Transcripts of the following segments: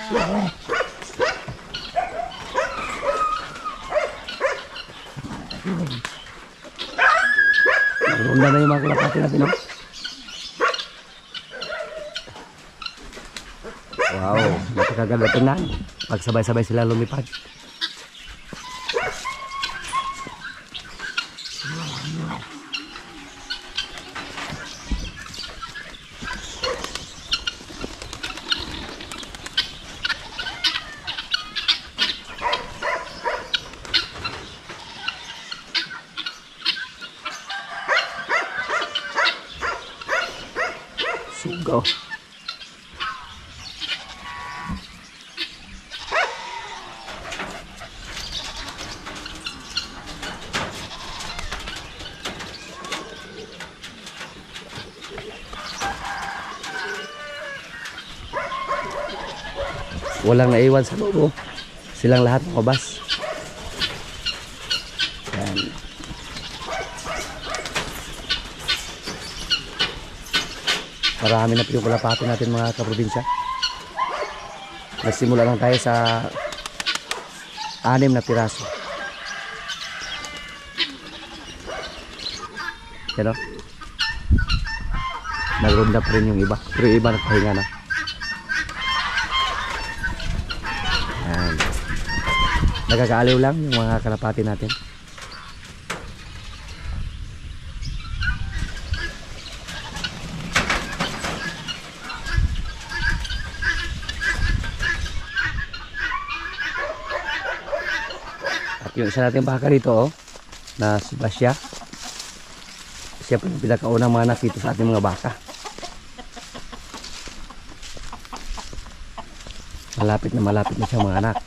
Maganda na yung mga kalapati natin, no? Wow, napakaganda tingnan. Pag sabay-sabay sila lumipad. Sugaw. Walang naiwan sa loob. Silang lahat lumabas. Yan. Marami na po yung kalapati natin mga kaprobinsya. Nagsimula lang tayo sa 6 na piraso. Yan o. Nag-round up rin yung iba. Pero yung iba nagpahinga na. Yan. Nagkakaaliw lang yung mga kalapati natin. Yung isa natin baka dito, oh, na si Basya. Siya po yung pinakaunang mga anak dito sa ating mga baka. Malapit na siya mga anak.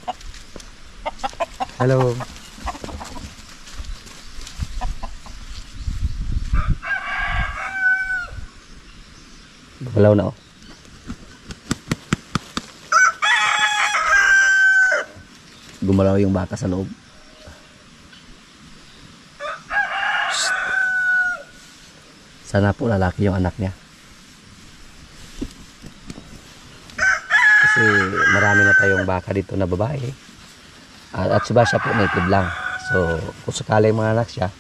Hello. Gumalaw na, oh. Gumalaw yung baka sa loob. Sana po lalaki yung anak niya. Kasi marami na tayong baka dito na babae. At si Basya po native lang. So kung sakali mga anak siya,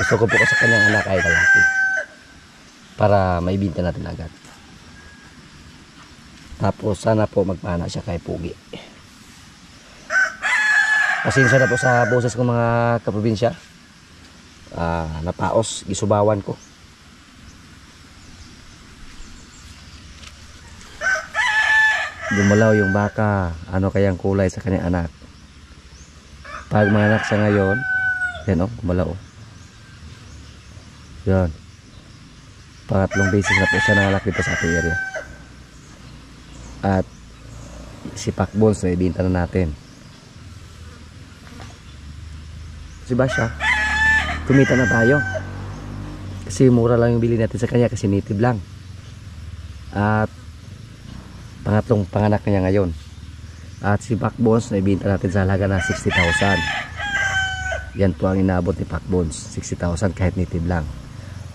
gusto ko po sa kanyang anak ay lalaki. Para maibinta natin agad. Tapos sana po magpana siya kay Pugi. Pasensya na po sa boses ko mga kaprobinsya. Napaos, gisubawan ko. Gumalaw yung baka, ano kayang kulay sa kanyang anak. Pag mga anak siya ngayon, yan, oh, gumalaw, oh. Yan. Pangatlong beses na po siya nanganak dito sa ating area. At si Pakbones na ibinta na natin. Si Basya, kumita na tayo. Kasi mura lang yung bili natin sa kanya kasi native lang. At pangatlong panganak niya ngayon. At si Pakbones na ibinta natin sa halaga na 60,000. Yan po ang inaabot ni Pakbones, 60,000 kahit native lang.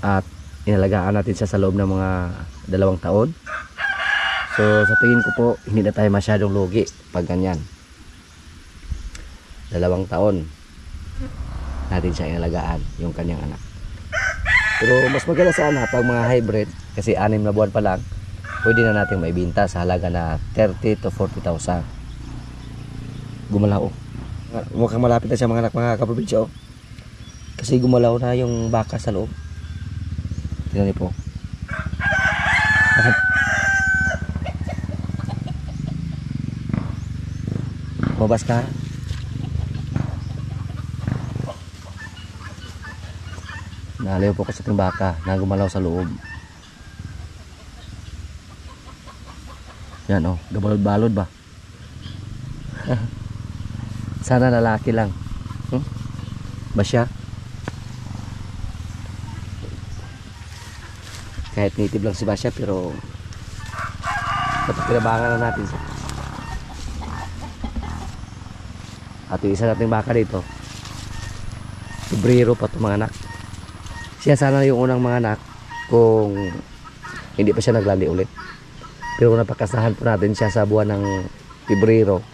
At inalagaan natin siya sa loob ng mga 2 taon. So sa tingin ko po hindi na tayo masyadong lugi pag ganyan. 2 taon natin siya inalagaan yung kanyang anak. Pero mas maganda sana pag mga hybrid kasi 6 na buwan pa lang, pwede na natin maibinta sa halaga na 30 to 40,000. Gumalaw. Mukhang malapit na siya mga anak mga kaprobinsya, oh. Kasi gumalaw na yung baka sa loob. Tingnan niyo po. Mabas ka. Naliw po ko sa ating baka na gumalaw sa loob. Yan, oh, gabalod-balod ba? Sana lalaki lang. Basya. Kahit native lang si Basya pero napakinabangan na natin siya. At yung isa nating baka dito, Febrero pa itong mga anak. Siya sana yung unang mga anak kung hindi pa siya naglali ulit. Pero napakasahan po natin siya sa buwan ng Pebrero.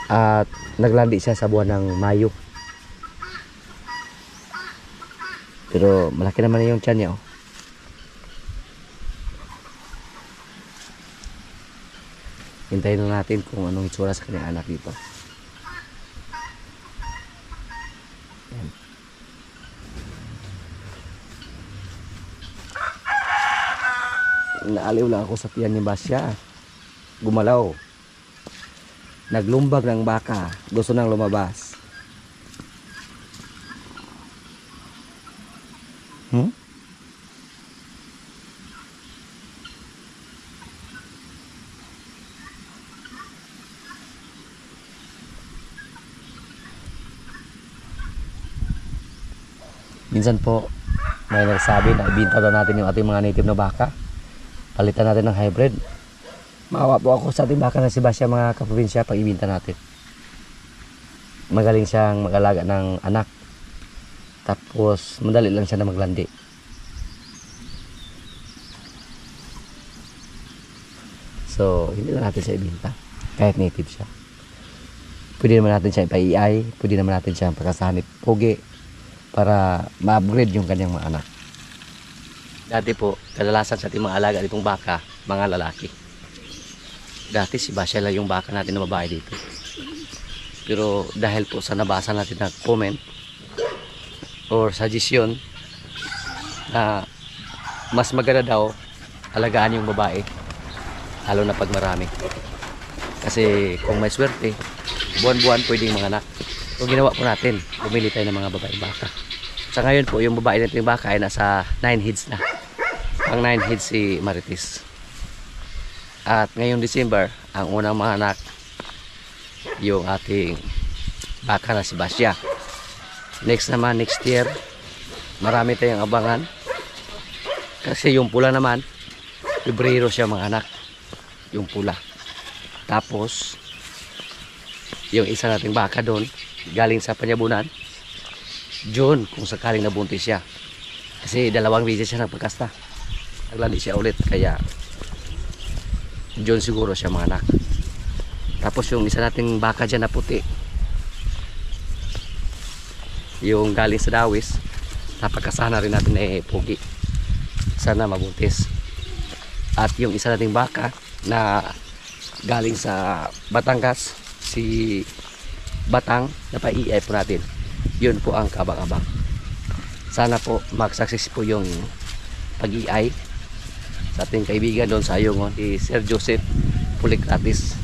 At naglandi siya sa buwan ng Mayo. Pero malaki naman yung tiyan niya, oh. Hintayin na natin kung anong itsura sa kanyang anak dito. Ayan. Naaliw lang ako sa tiyan ni Basya. Gumalaw. Naglumbag ng baka. Gusto nang lumabas. Minsan po may nagsabi na ibinta daw natin yung ating mga native na baka. Palitan natin ng hybrid. Maawa po ako sa ating baka na si Basya, mga kaprobinsya, pag ibinta natin. Magaling siyang mag-alaga ng anak. Tapos madali lang siya na maglandi. So hindi na natin siya ibinta kahit native siya. Pwede naman natin siya ipa-EI, pwede naman natin siya pagkasanip pogi para ma-upgrade yung kanyang mga anak. Dati po, kadalasan sa ating mga alaga ditong baka, mga lalaki. Dati si Basya lang yung baka natin na babae dito. Pero dahil po sa nabasa natin na comment or suggestion na mas maganda daw alagaan yung babae, lalo na pag marami. Kasi kung may swerte, buwan-buwan pwedeng mga anak. So ginawa po natin, bumili tayo ng mga babae baka. Sa ngayon po, yung babae natin yung baka ay nasa 9 heads na. Ang 9 heads si Marites. At ngayong December, ang unang mga anak, yung ating baka na si Basya. Next naman, next year, marami tayong abangan. Kasi yung pula naman, Pebrero siya mga anak. Yung pula. Tapos, yung isa nating baka doon, galing sa Panyabunan, June, kung sakaling nabuntis siya. Kasi 2 beses siya nagpagkasta. Naglandi siya ulit, kaya June siguro siya mga anak. Tapos yung isa nating baka dyan na puti, yung galing sa Dawis, napagkasana rin natin na pogi. Sana mabuntis. At yung isa nating baka na galing sa Batangas, si Batang, na pa-EI po natin. Yun po ang kabang-abang. Sana po mag-success po yung pag-EI sa ating kaibigan doon sa Ayungon, si Sir Joseph Pulikratis.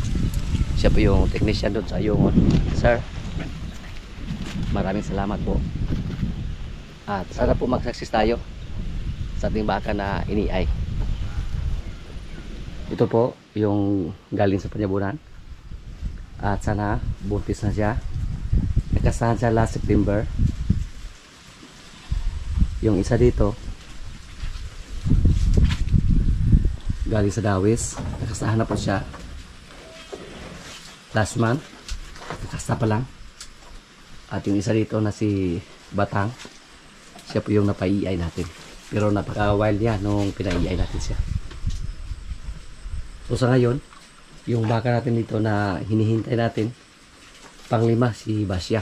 Siya po yung technician doon sa Ayungon. Sir, maraming salamat po. At sana po mag-success tayo sa ating baka na ini-EI. Ito po yung galing sa Panyabunan. At sana buntis na siya. Nagkasahan siya last September. Yung isa dito galing sa Dawis, nakasahan na po siya last month. Nakasta pa lang. At yung isa dito na si Batang, siya po yung napa-EI natin. Pero napaka-wild niya nung pina-EI natin siya. So sa ngayon, yung baka natin dito na hinihintay natin, pang-5 si Basya.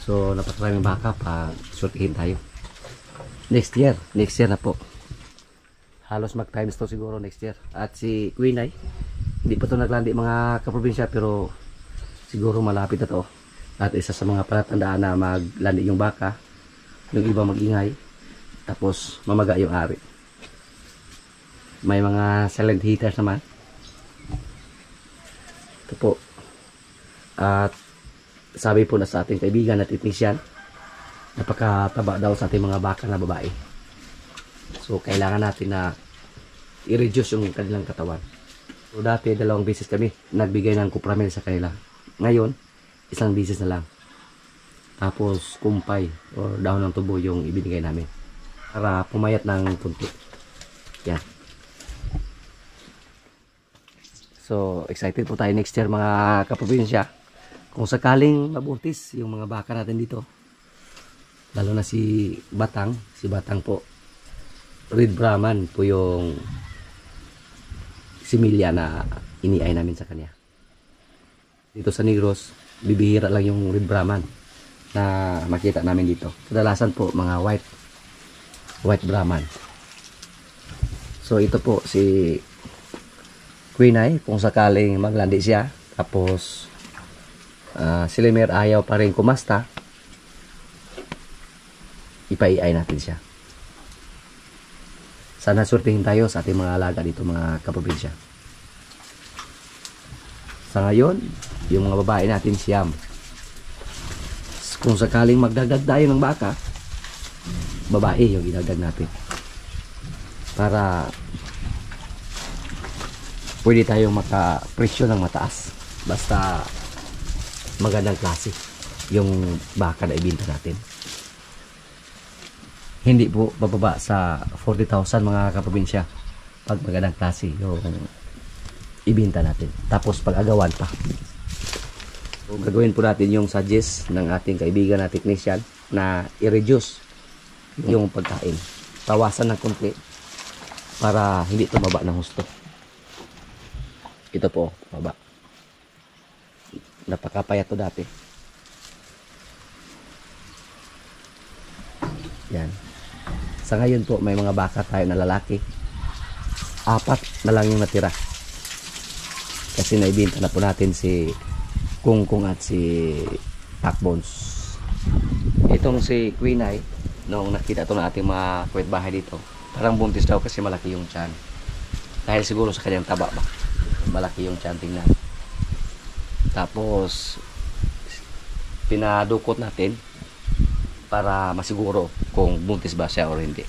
So napakaraming baka pa sortihin tayo. Next year na po. Halos mag-times to siguro next year. At si Queen ay hindi pa to naglandi mga kaprobinsya, pero siguro malapit na to. At isa sa mga palatandaan na maglandi yung baka, yung iba mag-ingay, tapos mamaga yung ari. May mga silent hitters naman. Ito po. At sabi po na sa ating kaibigan at technician, napakataba daw sa ating mga baka na babae. So kailangan natin na i-reduce yung kanilang katawan. So dati 2 beses kami nagbigay ng Cupramil sa kanila. Ngayon 1 beses na lang. Tapos kumpay or dahon ng tubo yung ibinigay namin para pumayat ng kunti. Yan. So excited po tayo next year mga kaprobinsya. Kung sakaling mabuntis yung mga baka natin dito, lalo na si Batang po, Red Brahman po yung similya na ini-EI namin sa kanya. Dito sa Negros, bibihira lang yung Red Brahman na makita namin dito. Kadalasan po mga white Brahman. So ito po si Queen Eye, kung sakaling maglandi siya, tapos si Lemire ayaw pa rin kumasta, ipa-AI natin siya. Sana surtihin tayo sa ating mga alaga dito, mga kaprobinsya. Sa ngayon, yung mga babae natin siyam. Kung sakaling magdagdag tayo ng baka, babae yung idagdag natin. Para pwede tayong makapresyo ng mataas. Basta magandang klase yung baka na ibinta natin. Hindi po bababa sa 40,000 mga kaprobinsya pag magandang klase yung ibinta natin. Tapos pag-agawan pa. So, gagawin po natin yung suggest ng ating kaibigan na technician na i-reduce yung pagkain. Tawasan ng konti para hindi tumaba ng husto. Ito po, baba. Napakapayat to dati. Yan. Sa ngayon po, may mga baka tayo na lalaki. 4 na lang yung natira. Kasi naibinta na po natin si Kungkung at si Takbones. Itong si Queen Eye, nung nakita ito na ating mga kuwet bahay dito, parang buntis daw kasi malaki yung tiyan. Dahil siguro sa kanyang taba ba, malaki yung tiyan, tingnan. Tapos pinadukot natin para masiguro kung buntis ba siya o hindi.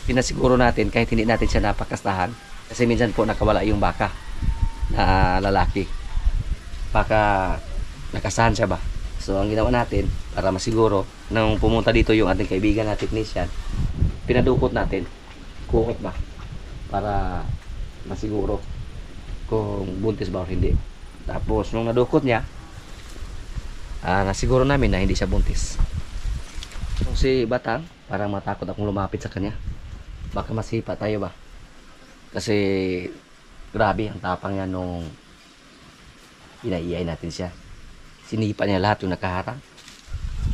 Pinasiguro natin kahit hindi natin siya napakastahan, kasi minsan po nakawala yung baka na lalaki, baka nakasahan siya ba. So ang ginawa natin para masiguro, nang pumunta dito yung ating kaibigan na technician, pinadukot natin kung ba, para masiguro kung buntis ba o hindi. Tapos nung nadukot niya, nasiguro namin na hindi siya buntis. So, si Batang, parang matakot akong lumapit sa kanya, baka masipa tayo ba, kasi grabe ang tapang niya nung inaiay natin siya. Sinipa niya lahat yung nakaharang.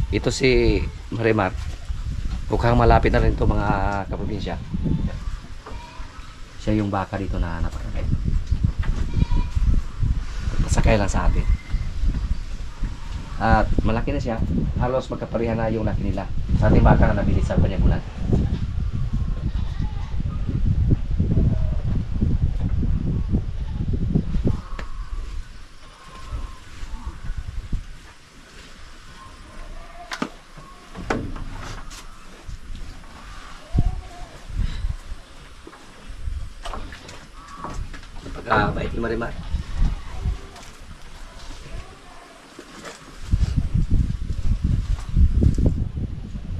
Ito si Marimar, mukhang malapit na rin ito mga kaprobinsya. Siya yung baka dito na napakagay. Pasakay lang sa atin. At malaki na siya, halos magkaparihan na yung laki nila sa ating baka na nabilis sa panyagulan. Napakabait ni Marimar.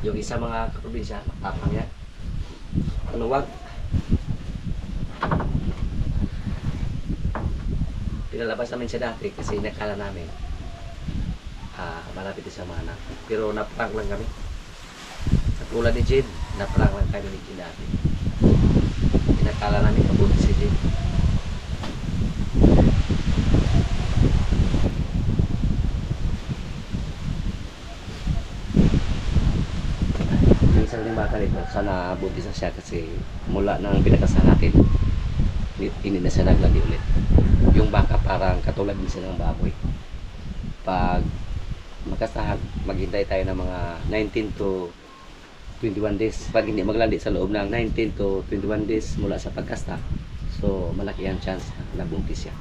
Yung isa mga kaprobinsya, matapang yan. Ano wag? Pinalabas namin siya dati kasi nakala namin malapit sa mga anak. Pero naprank lang kami. Katulad ni Jade, naprank lang kami ni Jade dati. Pinakala namin mabuti si Jade. Minsan din baka nito, sana buti sa siya kasi mula nang pinakasahan natin, hindi na siya naglandi ulit. Yung baka parang katulad din siya ng baboy. Pag makasahan, maghintay tayo ng mga 19 to 21 days. Pag hindi maglandi sa loob ng 19 to 21 days mula sa pagkasta, so malaki ang chance na buntis siya.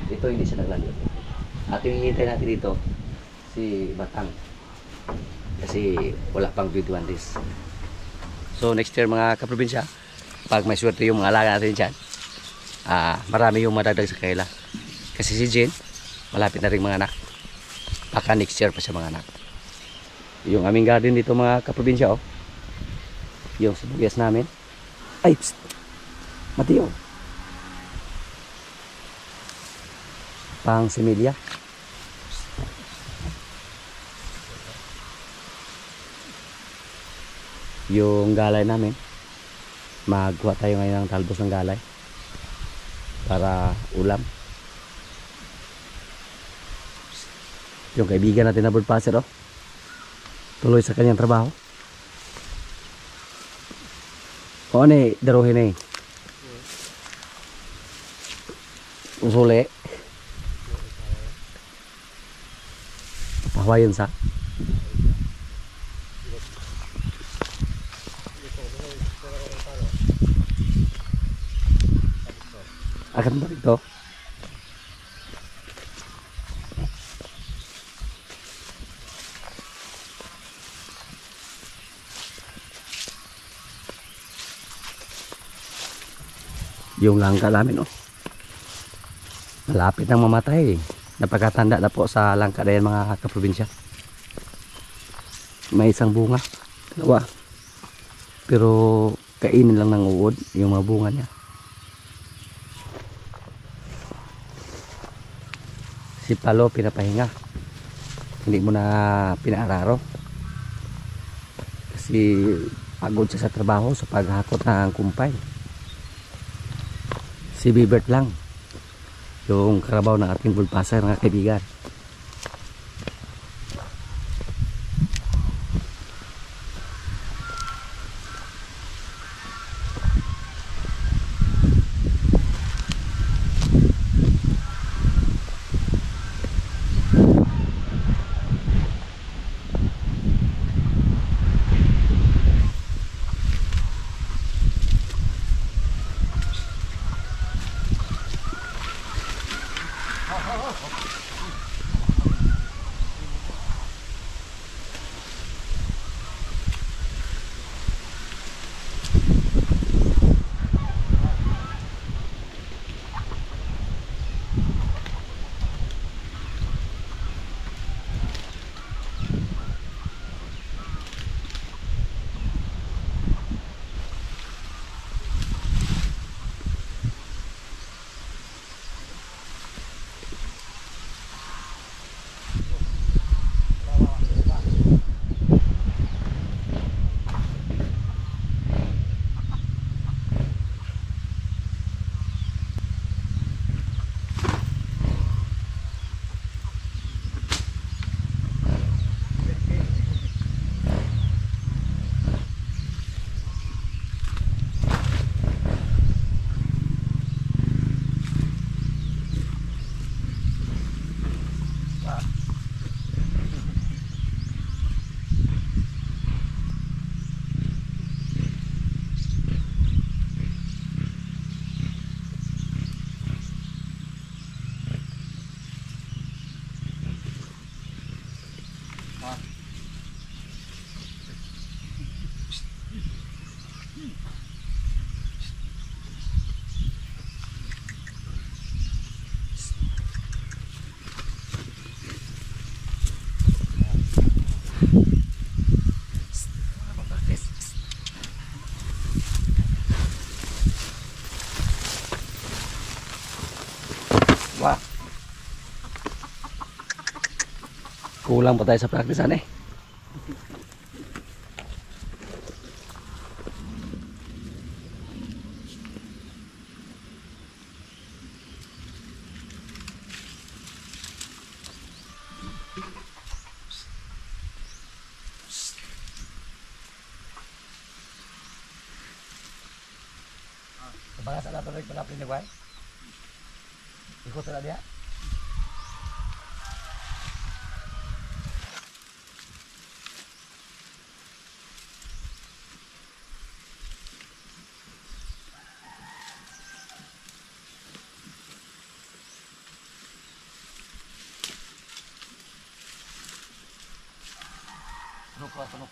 Ito hindi siya naglandi ulit. At yung hihintay natin dito, si Batang. Kasi wala pang 21 days. So next year mga kaprobinsya, pag may swerte yung mga alaga natin dyan, marami yung madagdag sa kaila. Kasi si Jane, malapit na rin mga anak. Baka next year pa siya mga anak. Yung aming garden dito mga kaprobinsya, oh. Yung sibuyas namin. Ay, psst! Matiyo. Pang similya. Yung galay namin, magkuha tayo ngayon ng talbos ng galay para ulam. Yung kaibigan natin na bullpasser, oh. Tuloy sa kanyang trabaho. O ano eh, daruhin eh. Usuli. Pahawayan sa. Akan ba ito? Yung langka namin, oh. Malapit nang mamatay. Napagkatanda na po sa langka na yan, mga kaprobinsya. May isang bunga. Dalawa. Pero kainin lang ng uod yung mga bunga niya. Si Palo pinapahinga. Hindi mo na pinaararo. Kasi pagod siya sa trabaho sa paghakot ng kumpay. Si Bibert lang yung karabaw ng ating bullpasser, mga kaibigan. Wah. Kulang pa tayo sa praktisan eh. Baka sa lahat ng palapin ni Juan. Ikot na dia. Tunok.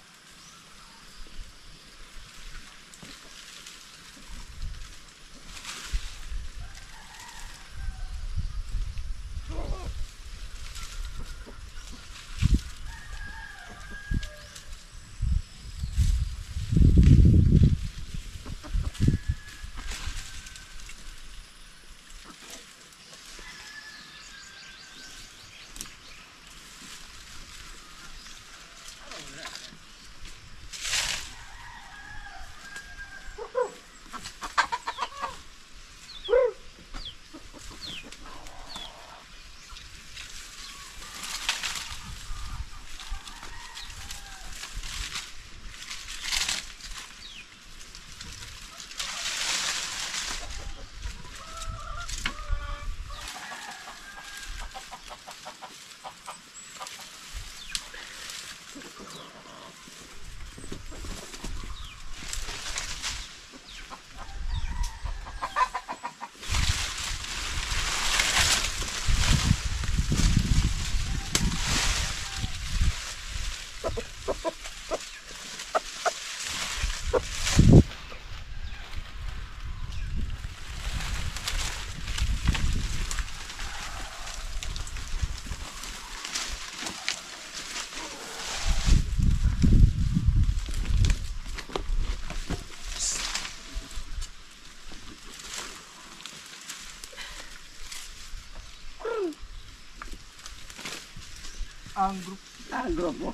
Ang grupo. Ang grupo.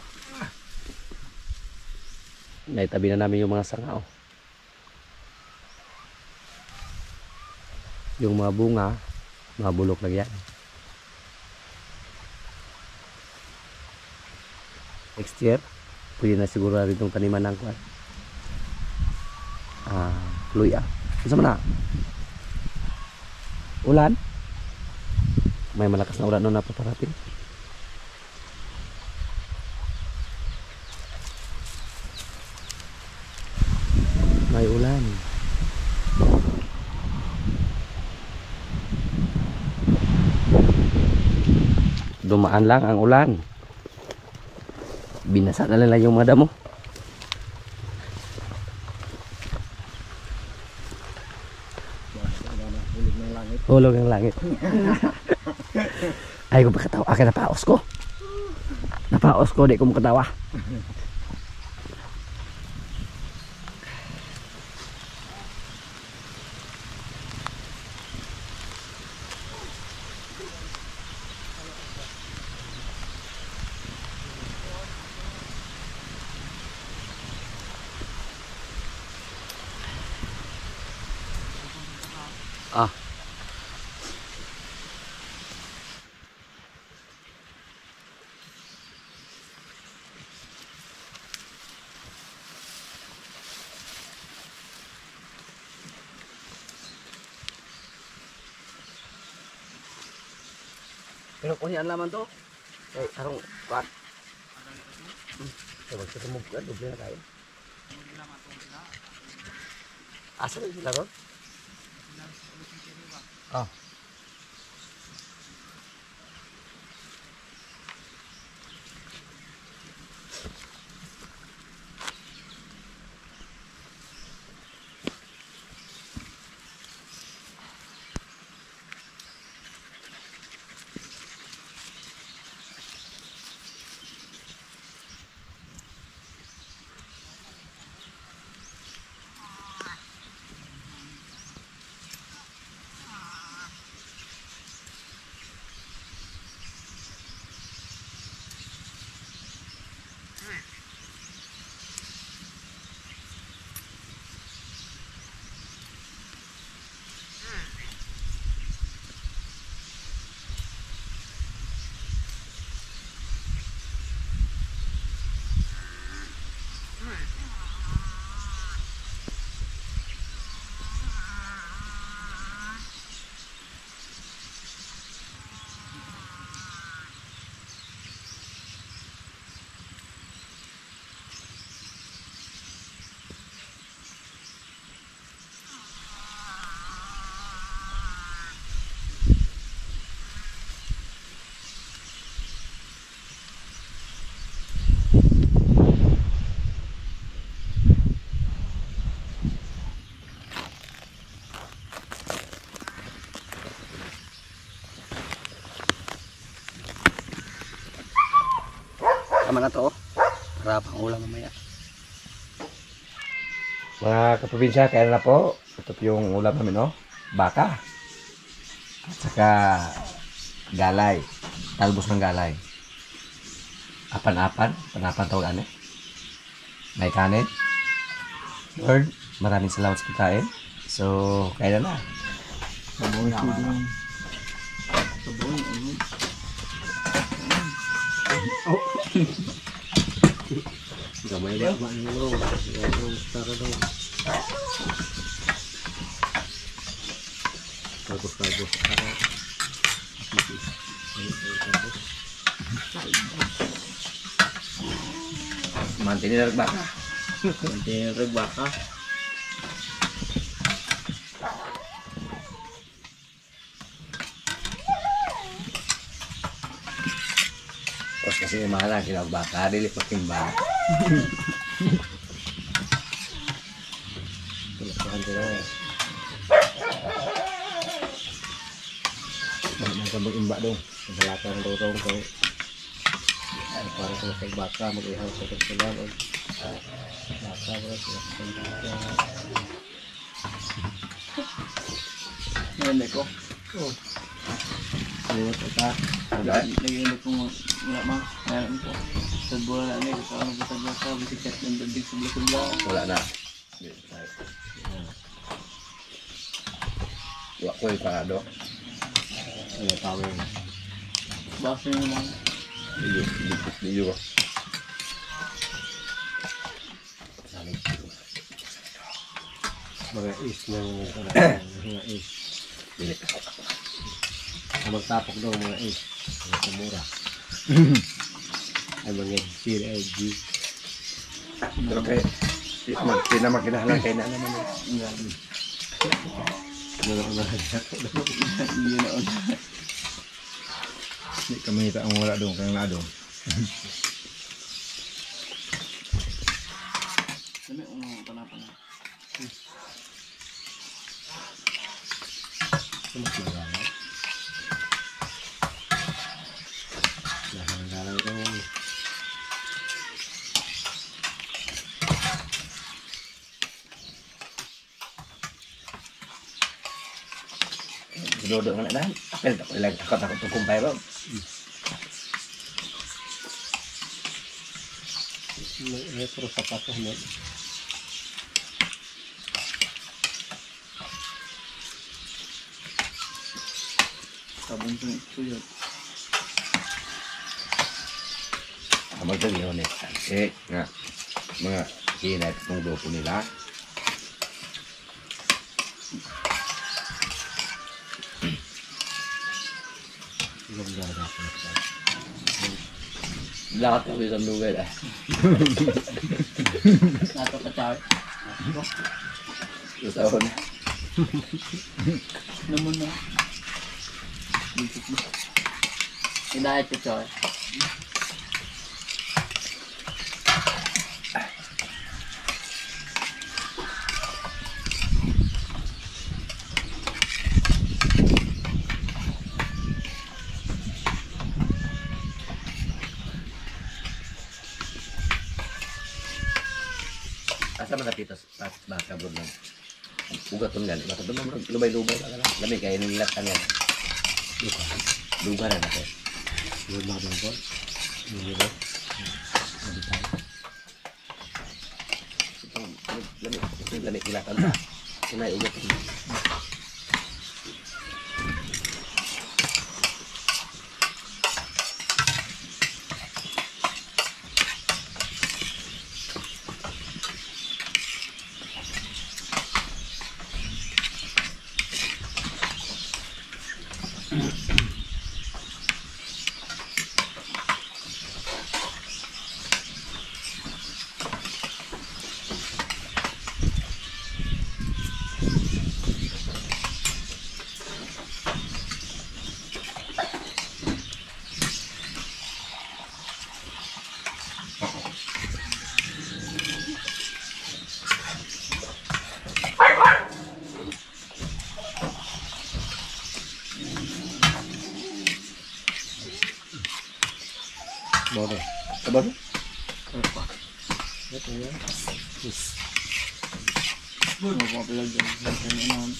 Naitabi na namin yung mga sanga, oh. Yung mga bunga, mga bulok lang yan. Next year, pwede na siguro rin itong taniman ng kwan. Luya. Isa na? Ulan? May malakas na ulan na napaparating. May ulan. Dumaan lang ang ulan. Binasa na lang yung mga damo. Hulog ng langit. Ay ko makatawa. Akin napaos ko. Napaos ko. Di ko makatawa. Ah. Pero kung yan laman to, ay arong kuat. Coba kita mau buka doble na tayo. Asa na sila ron? Ah. Tama na to, oh. Para pang ulam mamaya. Mga kaprobinsya, kaya na po. Ito po yung ulam namin, oh. Baka. At saka galay. Talbos ng galay. Apan-apan. Apan-apan tawag ano. May kanin. Lord, maraming salamat sa pagkain. So, kaya na. Sabuhin ko din. Sabuhin. Oh. Gamay ba niyo? Tara daw. Talbos. Mantin na baka. Mantin na baka. Tapos kasi yung mahal ang baka, dili pakimba. Tulungan ko na. Nagkabang imba dong. Naglalakang dorong ko. Para sa baka, mag-ihaw sa kagsulan. Baka ba sila sa baka. Ngayon ko. Ayun ito. Nag-iinit ko wala ma. Meron po. Sa bola na ito. Ano po sa bola? Bisikat ng dadig subla-subla. Wala na. Wala ko yung parado. Ayun, power. Basta yun naman. Dito. Mga is na mga is. Dili. Ang magtapok daw mga is. Mga kumura. Ay mga G. Pero kay pinamakinahanglan kay na naman. Mga Hindi na on. Hindi kami tak ang wala dong kang na dong. Dami uno panapa. mas magalang. Galang ko. Dodo nga na. Apel tak ilag takot to kumpay ro. Retro sapatos mo. Sabon po ito yun. Amag dali ho ni. Nga mga kinat kung grupo nila. Lahat ko isang lugar eh. Nato ka char. Sa tahon. Naman na. Bisikat mo. Hidayat ka char. Asa man napitas at baka bro lang. Ugaton gali. Baka doon lubay-lubay ka lang. Lami kaya nilat ka yan. Lugar na natin. Good na ba po? Lami kilatan na. Kunay ugaton. Bodo. Sabar. Ito yan. Ano po pilag dyan. Ganyan naman.